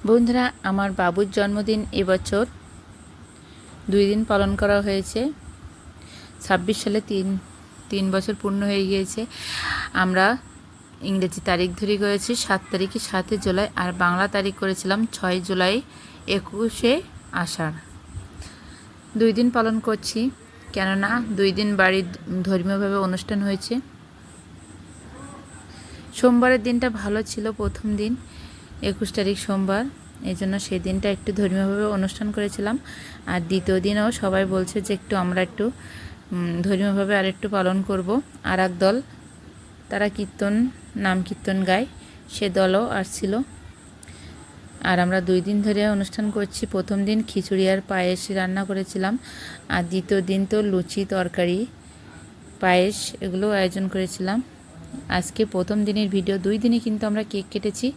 বন্ধুরা, আমার বাবুর জন্মদিন এবছর 2 দিন পালন করা হয়েছে। 26 সালে তিন বছর পূর্ণ হয়ে গিয়েছে। আমরা ইংরেজি তারিখ ধরে করেছি 7 তারিখে 7 জুলাই, আর বাংলা তারিখ করেছিলাম 6 জুলাই 21শে আষাঢ়। 2 দিন পালন করছি, কেননা 2 দিন বাড়ির ধর্মীয়ভাবে অনুষ্ঠান হয়েছে। সোমবারের দিনটা ভালো ছিল, প্রথম দিন 21 তারিখ সোমবার, এই জন্য সেই দিনটা একটু ধর্মীয়ভাবে অনুষ্ঠান করেছিলাম। আর দ্বিতীয় দিনও সবাই বলছে যে আমরা একটু ধর্মীয়ভাবে আরেকটু পালন করব। আর এক দল, তারা নাম কীর্তন গায়, সে দলও আসছিল। আর আমরা 2 দিন ধরে অনুষ্ঠান করছি। প্রথম দিন খিচুড়ি আর পায়েস রান্না করেছিলাম, আর দ্বিতীয় দিন তো লুচি, তরকারি, পায়েস এগুলো আয়োজন করেছিলাম। আজকে প্রথম দিনের ভিডিও। 2 দিনই কিন্তু আমরা কেক কেটেছি।